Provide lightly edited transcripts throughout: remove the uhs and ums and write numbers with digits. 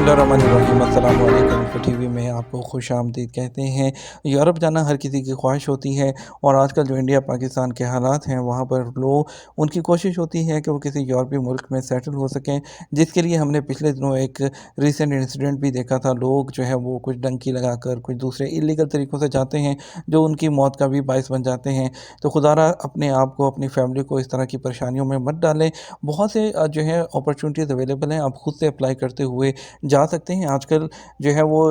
बिस्मिल्लाहिर्रहमानिर्रहीम अस्सलाम वालेकुम। इन्फो टीवी में आपको खुशामदीद कहते हैं। यूरोप जाना हर किसी की ख्वाहिश होती है और आजकल जो इंडिया पाकिस्तान के हालात हैं वहाँ पर लोग उनकी कोशिश होती है कि वो किसी यूरोपीय मुल्क में सेटल हो सकें, जिसके लिए हमने पिछले दिनों एक रीसेंट इंसिडेंट भी देखा था। लोग जो है वो कुछ डंकी लगाकर कुछ दूसरे इलीगल तरीक़ों से जाते हैं जो उनकी मौत का भी बायस बन जाते हैं। तो खुदारा अपने आप को, अपनी फैमिली को इस तरह की परेशानियों में मत डालें। बहुत से जो है अपॉर्चुनिटीज़ अवेलेबल हैं, आप खुद से अप्लाई करते हुए जा सकते हैं। आजकल जो है वो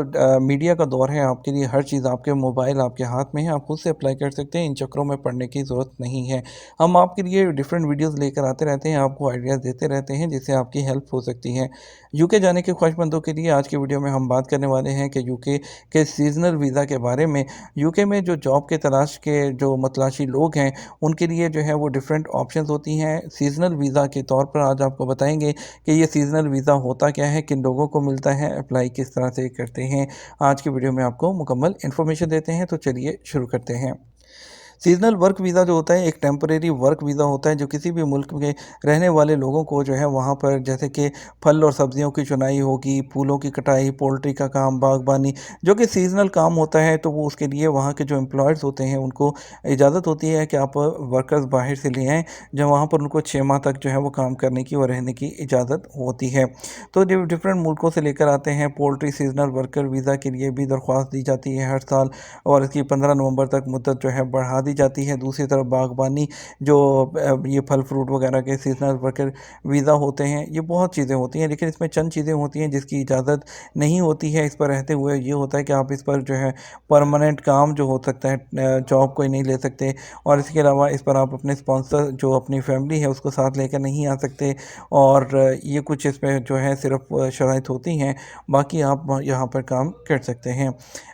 मीडिया का दौर है, आपके लिए हर चीज़ आपके मोबाइल आपके हाथ में है, आप खुद से अप्लाई कर सकते हैं। इन चक्करों में पड़ने की ज़रूरत नहीं है। हम आपके लिए डिफरेंट वीडियोस लेकर आते रहते हैं, आपको आइडियाज़ देते रहते हैं जिससे आपकी हेल्प हो सकती है। यूके जाने के ख्वाहिशमंदों के लिए आज की वीडियो में हम बात करने वाले हैं कि यूके के सीज़नल वीज़ा के बारे में। यूके में जो जॉब के तलाश के जो मतलाशी लोग हैं उनके लिए जो है वो डिफरेंट ऑप्शंस होती हैं। सीज़नल वीज़ा के तौर पर आज आपको बताएंगे कि ये सीज़नल वीज़ा होता क्या है, किन लोगों को मिलता है, अप्लाई किस तरह से करते हैं। आज की वीडियो में आपको मुकम्मल इन्फॉर्मेशन देते हैं, तो चलिए शुरू करते हैं। सीज़नल वर्क वीज़ा जो होता है एक टेम्परेरी वर्क वीज़ा होता है जो किसी भी मुल्क में रहने वाले लोगों को जो है वहाँ पर जैसे कि फल और सब्जियों की चुनाई होगी, फूलों की कटाई, पोल्ट्री का काम, बागबानी, जो कि सीज़नल काम होता है, तो वो उसके लिए वहाँ के जो एम्प्लॉयर्स होते हैं उनको इजाज़त होती है कि आप वर्कर्स बाहर से ले आएँ, जब वहाँ पर उनको 6 माह तक जो है वो काम करने की और रहने की इजाज़त होती है। तो जो डिफरेंट मुल्कों से लेकर आते हैं, पोल्ट्री सीज़नल वर्कर वीज़ा के लिए भी दरख्वास्त दी जाती है हर साल और इसकी 15 नवंबर तक मुद्दत जो है बढ़ा दी जाती है। दूसरी तरफ बागबानी जो ये फल फ्रूट वगैरह के सीजनल वर्कर वीज़ा होते हैं, ये बहुत चीज़ें होती हैं, लेकिन इसमें चंद चीज़ें होती हैं जिसकी इजाज़त नहीं होती है इस पर रहते हुए। ये होता है कि आप इस पर जो है परमानेंट काम जो हो सकता है, जॉब कोई नहीं ले सकते और इसके अलावा इस पर आप अपने स्पॉन्सर जो अपनी फैमिली है उसको साथ लेकर नहीं आ सकते और ये कुछ इसमें जो है सिर्फ शराइत होती हैं, बाकी आप यहाँ पर काम कर सकते हैं।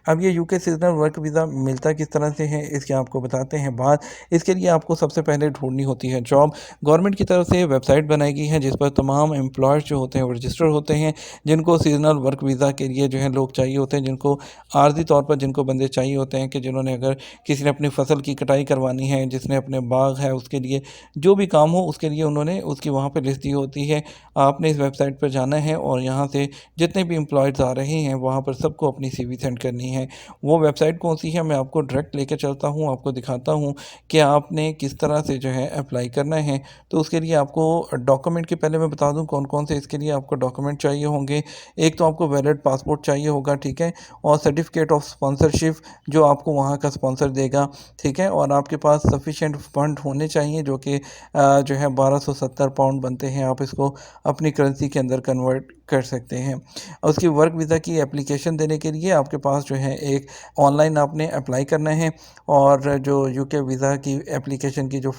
अब ये यूके सीजनल वर्क वीज़ा मिलता किस तरह से है इसके आपको बताते हैं बात। इसके लिए आपको सबसे पहले ढूंढनी होती है जॉब। गवर्नमेंट की तरफ से वेबसाइट बनाई गई है जिस पर तमाम एम्प्लॉयर्स जो होते हैं वो रजिस्टर होते हैं, जिनको सीजनल वर्क वीज़ा के लिए जो है लोग चाहिए होते हैं, जिनको आर्जी तौर पर जिनको बंदे चाहिए होते हैं कि जिन्होंने अगर किसी ने अपनी फसल की कटाई करवानी है, जिसने अपने बाग है उसके लिए जो भी काम हो उसके लिए उन्होंने उसकी वहाँ पर लिस्ट दी होती है। आपने इस वेबसाइट पर जाना है और यहाँ से जितने भी एम्प्लॉयज़ आ रहे हैं वहाँ पर सबको अपनी सीवी सेंड करनी है। वो वेबसाइट कौन सी है मैं आपको डायरेक्ट लेकर चलता हूँ, आपको दिखाता हूँ कि आपने किस तरह से जो है अप्लाई करना है। तो उसके लिए आपको डॉक्यूमेंट के पहले मैं बता दूँ कौन कौन से इसके लिए आपको डॉक्यूमेंट चाहिए होंगे। एक तो आपको वैलिड पासपोर्ट चाहिए होगा, ठीक है, और सर्टिफिकेट ऑफ स्पॉन्सरशिप जो आपको वहाँ का स्पॉन्सर देगा, ठीक है, और आपके पास सफिशेंट फंड होने चाहिए जो कि जो है 1270 पाउंड बनते हैं। आप इसको अपनी करेंसी के अंदर कन्वर्ट कर सकते हैं। उसकी वर्क वीज़ा की एप्लीकेशन देने के लिए आपके पास जो है एक ऑनलाइन आपने अप्लाई करना है और जो यूके वीज़ा की एप्लीकेशन की जो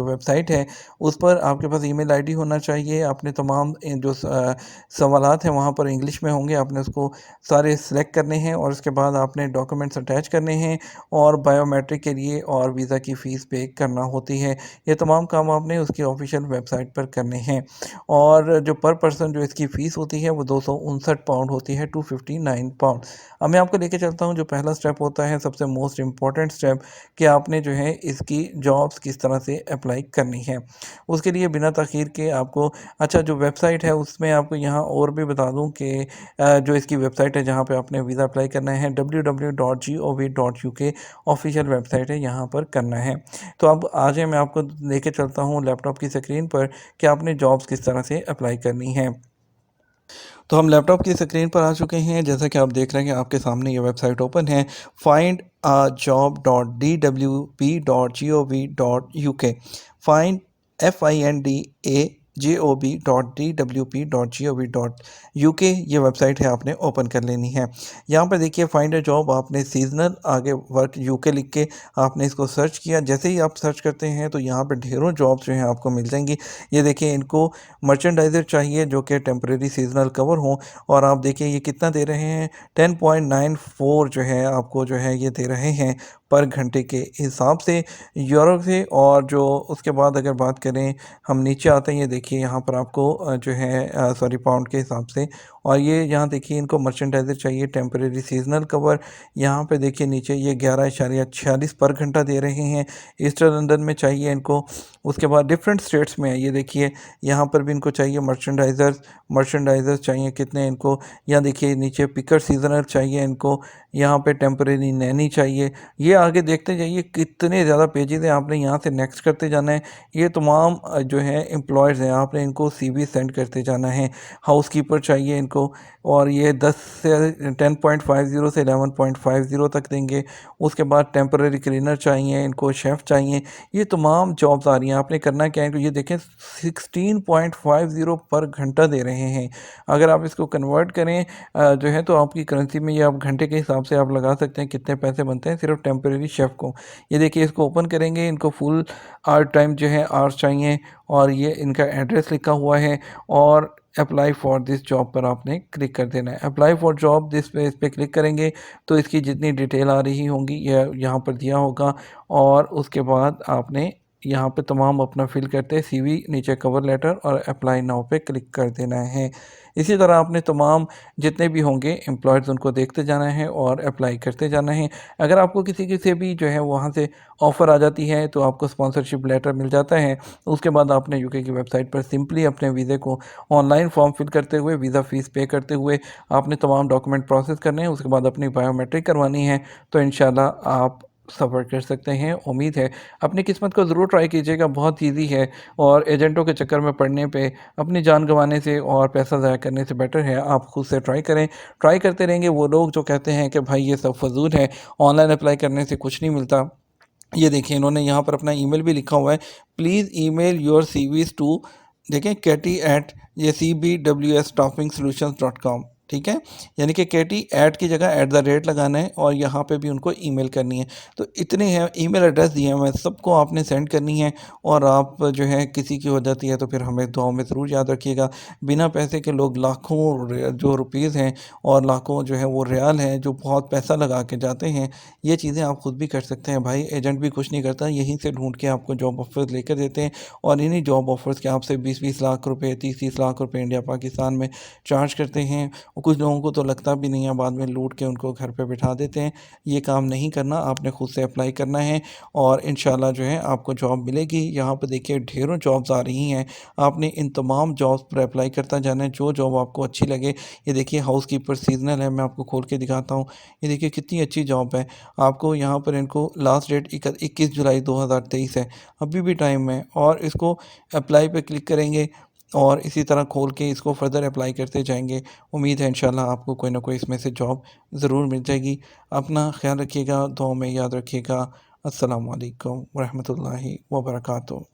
वेबसाइट है उस पर आपके पास ईमेल आईडी होना चाहिए। आपने तमाम जो सवालात हैं वहाँ पर इंग्लिश में होंगे, आपने उसको सारे सिलेक्ट करने हैं और उसके बाद आपने डॉक्यूमेंट्स अटैच करने हैं और बायोमेट्रिक के लिए और वीज़ा की फ़ीस पे करना होती है। ये तमाम काम आपने उसकी ऑफिशियल वेबसाइट पर करने हैं और जो पर पर्सन जो इसकी फ़ीस होती है वो 259 पाउंड होती है, 259 पाउंड। अब मैं आपको लेके चलता हूँ जो पहला स्टेप होता है, सबसे मोस्ट इम्पॉर्टेंट स्टेप, कि आपने जो है इसकी जॉब्स किस तरह से अप्लाई करनी है। उसके लिए बिना ताख़ीर के आपको अच्छा जो वेबसाइट है उसमें आपको यहाँ और भी बता दूँ कि जो इसकी वेबसाइट है जहाँ पे आपने वीज़ा अप्लाई करना है www.gov.uk ऑफिशियल वेबसाइट है, यहाँ पर करना है। तो अब आ जाए मैं आपको लेके चलता हूँ लैपटॉप की स्क्रीन पर कि आपने जॉब्स किस तरह से अप्लाई करनी है। तो हम लैपटॉप की स्क्रीन पर आ चुके हैं, जैसा कि आप देख रहे हैं कि आपके सामने ये वेबसाइट ओपन है, findajobs.dwp.gov.uk। फाइंड findajob.dwp.gov.uk ये वेबसाइट है, आपने ओपन कर लेनी है। यहाँ पर देखिए फाइंड अ जॉब, आपने सीजनल आगे वर्क यूके लिख के आपने इसको सर्च किया। जैसे ही आप सर्च करते हैं तो यहाँ पर ढेरों जॉब्स जो हैं आपको मिल जाएंगी। ये देखिए इनको मर्चेंडाइज़र चाहिए जो कि टेम्परेरी सीजनल कवर हो और आप देखिए ये कितना दे रहे हैं, 10.94 जो है आपको जो है ये दे रहे हैं पर घंटे के हिसाब से यूरो से। और जो उसके बाद अगर बात करें हम नीचे आते हैं, ये देखिए यहाँ पर आपको जो है सॉरी पाउंड के हिसाब से। और ये यहाँ देखिए इनको मर्चेंडाइज़र चाहिए टेम्परेरी सीजनल कवर। यहाँ पे देखिए नीचे ये 11.46 पर घंटा दे रहे हैं। ईस्टर्न लंदन में चाहिए इनको। उसके बाद डिफरेंट स्टेट्स में है, ये देखिए यहाँ पर भी इनको चाहिए मर्चेंडाइजर्स चाहिए कितने इनको। यहाँ देखिए नीचे पिकर सीजनल चाहिए इनको। यहाँ पे टेम्परेरी नैनी चाहिए। ये आगे देखते जाइए कितने ज़्यादा पेजेस हैं, आपने यहाँ से नेक्स्ट करते जाना है। ये तमाम जो है एम्प्लॉयज़ हैं, आपने इनको सीवी सेंड करते जाना है। हाउसकीपर चाहिए इनको। और ये 10 से 10.50 से 11.50 तक देंगे। उसके बाद टेम्परेरी क्लीनर चाहिए इनको, शेफ़ चाहिए। ये तमाम जॉब्स आ रही हैं, आपने करना क्या है, इनको ये देखें 16.50 पर घंटा दे रहे हैं। अगर आप इसको कन्वर्ट करें जो है तो आपकी करेंसी में ये आप घंटे के हिसाब से आप लगा सकते हैं कितने पैसे बनते हैं सिर्फ टेम्परेरी शेफ़ को। ये देखिए इसको ओपन करेंगे, इनको फुल आवर टाइम जो है आवर्स चाहिए। और ये इनका एड्रेस लिखा हुआ है। और अप्लाई फॉर दिस जॉब पर आपने क्लिक कर देना है। अप्लाई फॉर जॉब दिस पे इस पर क्लिक करेंगे तो इसकी जितनी डिटेल आ रही होंगी यह यहाँ पर दिया होगा। और उसके बाद आपने यहाँ पे तमाम अपना फिल करते हैं सीवी, नीचे कवर लेटर और अप्लाई नाउ पे क्लिक कर देना है। इसी तरह आपने तमाम जितने भी होंगे एम्प्लॉयज़ उनको देखते जाना है और अप्लाई करते जाना है। अगर आपको किसी की से भी जो है वहाँ से ऑफ़र आ जाती है तो आपको स्पॉन्सरशिप लेटर मिल जाता है। उसके बाद आपने यूके की वेबसाइट पर सिंपली अपने वीज़े को ऑनलाइन फॉर्म फिल करते हुए, वीज़ा फ़ीस पे करते हुए आपने तमाम डॉक्यूमेंट प्रोसेस करने हैं। उसके बाद अपनी बायोमेट्रिक करवानी है तो इंशाल्लाह आप सफ़र कर सकते हैं। उम्मीद है अपनी किस्मत को ज़रूर ट्राई कीजिएगा, बहुत ईज़ी है। और एजेंटों के चक्कर में पड़ने पे अपनी जान गंवाने से और पैसा ज़ाया करने से बेटर है आप खुद से ट्राई करें। ट्राई करते रहेंगे। वो लोग जो कहते हैं कि भाई ये सब फ़ज़ूल है, ऑनलाइन अप्लाई करने से कुछ नहीं मिलता, ये देखिए इन्होंने यहाँ पर अपना ईमेल भी लिखा हुआ है। Please email your CVs to, देखें कैटी एट ये cbws staffing solutions.com, ठीक है। यानी कि कैटी ऐट की जगह @ लगाना है और यहाँ पे भी उनको ईमेल करनी है। तो इतने हैं ईमेल एड्रेस दिए हैं, मैं सबको आपने सेंड करनी है। और आप जो है किसी की हो जाती है तो फिर हमें दुआओं में ज़रूर याद रखिएगा। बिना पैसे के लोग लाखों जो रुपीज़ हैं और लाखों जो है वो रियाल हैं जो बहुत पैसा लगा के जाते हैं। ये चीज़ें आप खुद भी कर सकते हैं भाई, एजेंट भी कुछ नहीं करता, यहीं से ढूंढ के आपको जॉब ऑफर्स लेकर देते हैं। और इन्हीं जॉब ऑफर्स के आपसे 20-20 लाख रुपए, 30-30 लाख रुपए इंडिया पाकिस्तान में चार्ज करते हैं। और कुछ लोगों को तो लगता भी नहीं है, बाद में लूट के उनको घर पे बिठा देते हैं। ये काम नहीं करना, आपने खुद से अप्लाई करना है और इंशाल्लाह जो है आपको जॉब मिलेगी। यहाँ पर देखिए ढेरों जॉब्स आ रही हैं, आपने इन तमाम जॉब्स पर अप्लाई करता जाना है जो जॉब आपको अच्छी लगे। ये देखिए हाउसकीपर सीजनल है, मैं आपको खोल के दिखाता हूँ। ये देखिए कितनी अच्छी जॉब है। आपको यहाँ पर इनको लास्ट डेट 21 जुलाई 2023 है, अभी भी टाइम है। और इसको अप्लाई पे क्लिक करेंगे और इसी तरह खोल के इसको फर्दर अप्लाई करते जाएंगे। उम्मीद है इंशाल्लाह आपको कोई ना कोई इसमें से जॉब ज़रूर मिल जाएगी। अपना ख्याल रखिएगा, दुआ में याद रखिएगा। अस्सलाम वालेकुम व रहमतुल्लाहि व बरकातुहू।